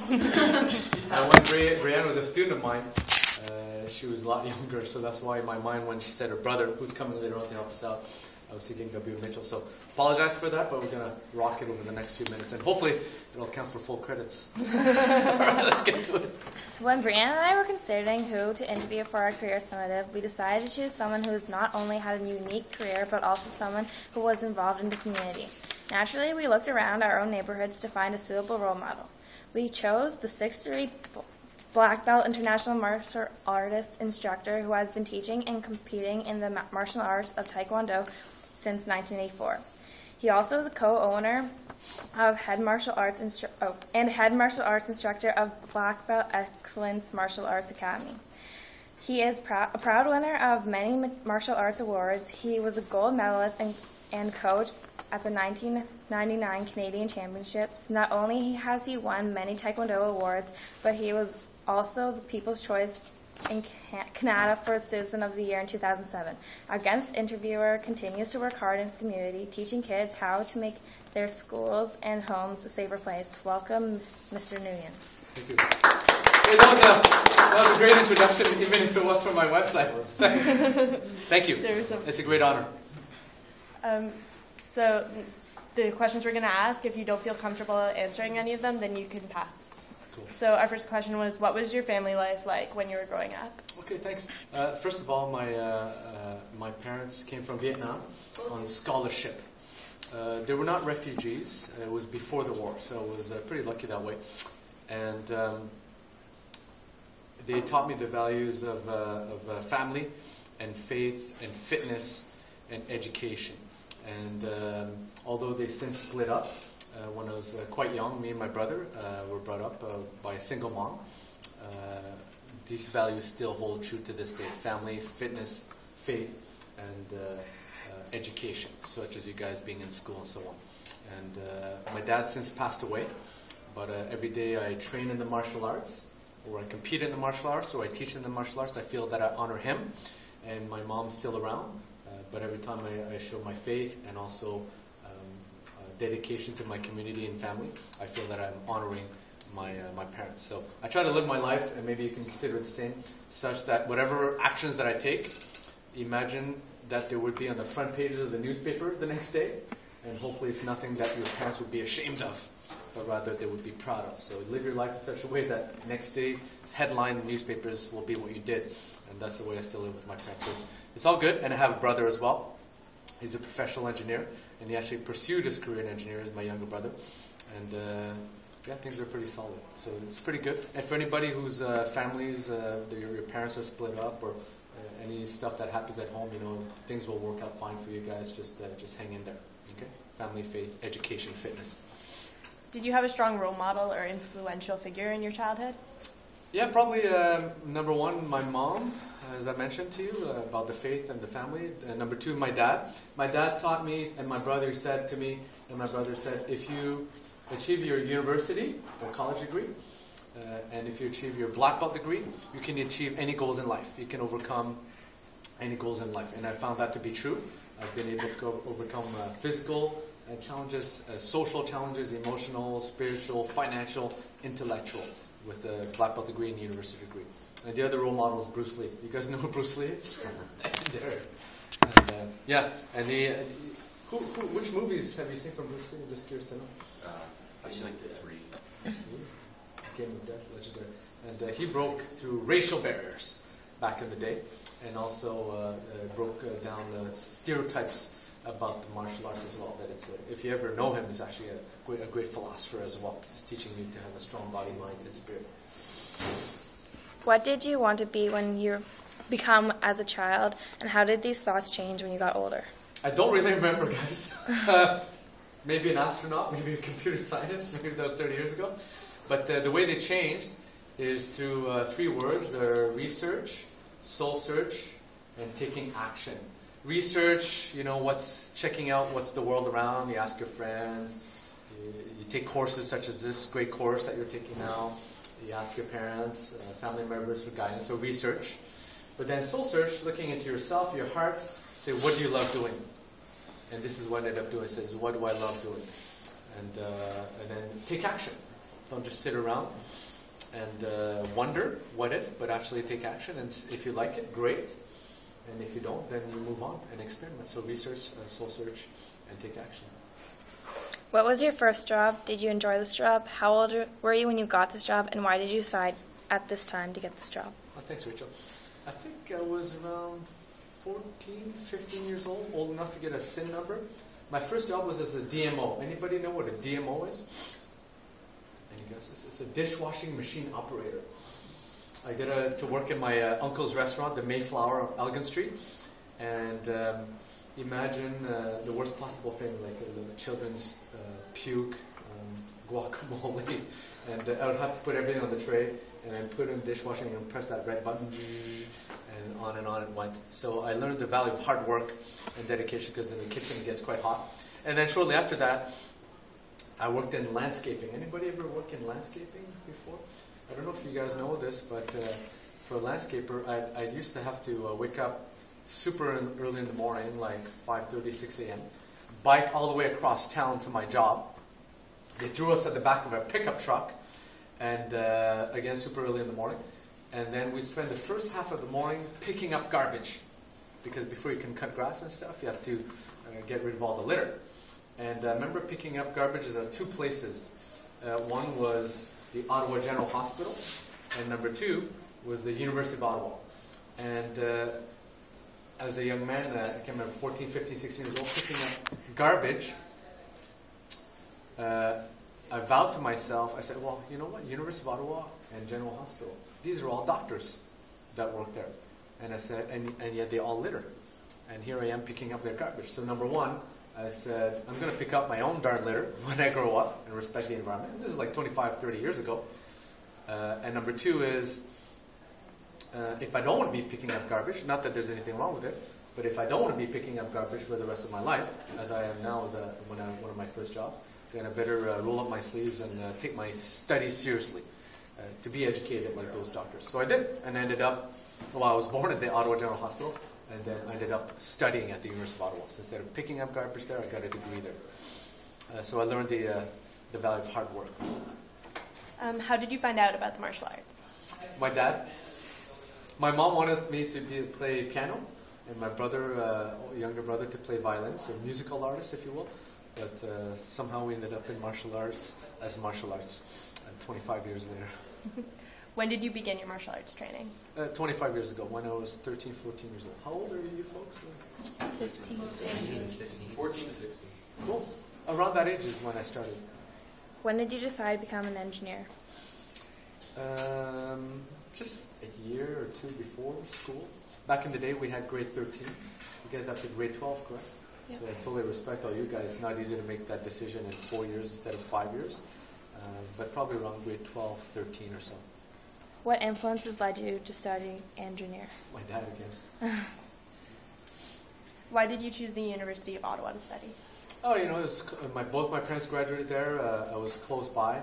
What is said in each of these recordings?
When Bryanne was a student of mine, she was a lot younger, so that's why in my mind when she said her brother, who's coming later on to help us out, I was thinking W. Mitchell. So apologize for that, but we're going to rock it over the next few minutes, and hopefully it'll count for full credits. All right, let's get to it. When Bryanne and I were considering who to interview for our career summative, we decided to choose someone who has not only had a unique career, but also someone who was involved in the community. Naturally, we looked around our own neighborhoods to find a suitable role model. We chose the 6th-degree black belt international martial artist instructor who has been teaching and competing in the martial arts of Taekwondo since 1984. He also is a co-owner of head martial arts instructor of Black Belt Excellence Martial Arts Academy. He is a proud winner of many martial arts awards. He was a gold medalist and coach at the 1999 Canadian Championships. Not only has he won many Taekwondo awards, but he was also the People's Choice in Canada for Citizen of the Year in 2007. Our guest interviewer continues to work hard in his community, teaching kids how to make their schools and homes a safer place. Welcome, Mr. Nguyen. Thank you. Hey, that was a great introduction, even if it was from my website. Thank you. It's a great honor. So the questions we're going to ask, if you don't feel comfortable answering any of them, then you can pass. Cool. So our first question was, what was your family life like when you were growing up? Okay, thanks. First of all, my parents came from Vietnam on scholarship. They were not refugees. It was before the war, so I was pretty lucky that way. And they taught me the values of family and faith and fitness and education. And although they since split up, when I was quite young, me and my brother were brought up by a single mom. These values still hold true to this day: family, fitness, faith, and education, such as you guys being in school and so on. And my dad since passed away, but every day I train in the martial arts, or I compete in the martial arts, or I teach in the martial arts. I feel that I honor him, and my mom's still around. But every time I show my faith and also dedication to my community and family, I feel that I'm honoring my parents. So I try to live my life, and maybe you can consider it the same, such that whatever actions that I take, imagine that they would be on the front pages of the newspaper the next day, and hopefully it's nothing that your parents would be ashamed of, but rather they would be proud of. So live your life in such a way that next day's headline in the newspapers will be what you did, and that's the way I still live with my parents. So it's all good, and I have a brother as well. He's a professional engineer, and he actually pursued his career in engineering as my younger brother. And yeah, things are pretty solid. So it's pretty good. And for anybody whose families, your parents are split up, or any stuff that happens at home, you know, things will work out fine for you guys. Just hang in there. Okay? Family, faith, education, fitness. Did you have a strong role model or influential figure in your childhood? Yeah, probably number one, my mom, as I mentioned to you, about the faith and the family. Number two, my dad. My dad taught me, and my brother said to me, and my brother said, if you achieve your university or college degree, and if you achieve your black belt degree, you can achieve any goals in life. You can overcome any goals in life. And I found that to be true. I've been able to overcome physical challenges, social challenges, emotional, spiritual, financial, intellectual, with a black belt degree and a university degree. And the other role model is Bruce Lee. You guys know who Bruce Lee is? Legendary. And yeah, and which movies have you seen from Bruce Lee? I'm just curious to know. I've seen like 3. Game of Death, legendary. And he broke through racial barriers back in the day, and also broke down stereotypes about the martial arts as well. That it's if you ever know him, he's actually a great philosopher as well. He's teaching you to have a strong body, mind, and spirit. What did you want to be when you become as a child, and how did these thoughts change when you got older? I don't really remember, guys. Maybe an astronaut, maybe a computer scientist, maybe that was 30 years ago. But the way they changed is through 3 words: research, soul search, and taking action. Research, you know, checking out what's the world around. You ask your friends. You take courses such as this great course that you're taking now. You ask your parents, family members for guidance. So research. But then soul search, looking into yourself, your heart. Say, what do you love doing? And this is what I ended up doing. It says, what do I love doing? And then take action. Don't just sit around and wonder, what if, but actually take action. And if you like it, great. And if you don't, then you move on and experiment. So research, soul search, and take action. What was your first job? Did you enjoy this job? How old were you when you got this job? And why did you decide at this time to get this job? Oh, thanks, Rachel. I think I was around 14, 15 years old enough to get a SIN number. My first job was as a DMO. Anybody know what a DMO is? Any guesses? It's a dishwashing machine operator. I get to work in my uncle's restaurant, the Mayflower on Elgin Street. And imagine the worst possible thing, like the children's puke, guacamole. And I would have to put everything on the tray and then put it in dishwashing and press that red button. And on it went. So I learned the value of hard work and dedication, because in the kitchen it gets quite hot. And then shortly after that, I worked in landscaping. Anybody ever work in landscaping before? I don't know if you guys know this, but for a landscaper, I used to have to wake up super early in the morning, like 5:30, 6 a.m., bike all the way across town to my job. They threw us at the back of a pickup truck, and again, super early in the morning. And then we'd spend the first half of the morning picking up garbage, because before you can cut grass and stuff, you have to get rid of all the litter. And I remember picking up garbage at two places. One was the Ottawa General Hospital, and number two was the University of Ottawa. And as a young man, I can't remember, 14, 15, 16 years old, picking up garbage, I vowed to myself, I said, well, you know what, University of Ottawa and General Hospital, these are all doctors that work there. And I said, and yet they all litter. And here I am picking up their garbage. So number one, I said, I'm going to pick up my own darn litter when I grow up and respect the environment. And this is like 25, 30 years ago. And number two is, if I don't want to be picking up garbage, not that there's anything wrong with it, but if I don't want to be picking up garbage for the rest of my life, as I am now as one of my first jobs, then I better roll up my sleeves and take my studies seriously to be educated like those doctors. So I did, and I ended up, well, I was born at the Ottawa General Hospital, and then I ended up studying at the University of Ottawa. So instead of picking up garbage there, I got a degree there. So I learned the value of hard work. How did you find out about the martial arts? My dad. My mom wanted me to play piano, and my brother, younger brother, to play violin, so musical artist, if you will. But somehow we ended up in martial arts as martial arts 25 years later. When did you begin your martial arts training? 25 years ago, when I was 13, 14 years old. How old are you folks? 15. 14 to 16. Cool. Around that age is when I started. When did you decide to become an engineer? Just a year or two before school. Back in the day, we had grade 13. You guys have to grade 12, correct? Yep. So I totally respect all you guys. It's not easy to make that decision in 4 years instead of 5 years. But probably around grade 12, 13 or so. What influences led you to study engineer? My dad again. Why did you choose the University of Ottawa to study? Oh, you know, it was, both my parents graduated there. I was close by.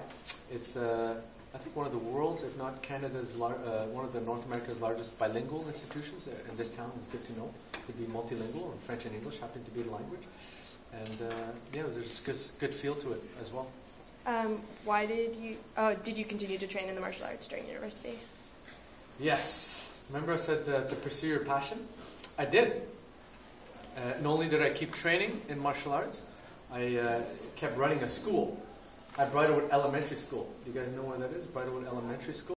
It's, I think, one of the world's, if not Canada's, one of the North America's largest bilingual institutions in this town. It's good to know. To be multilingual, and French and English happen to be the language. And yeah, there's a good feel to it as well. Why did you continue to train in the martial arts during university? Yes. Remember I said to pursue your passion? I did. Not only did I keep training in martial arts, I kept running a school at Bryan's Elementary School. You guys know where that is? Bryan's Elementary School.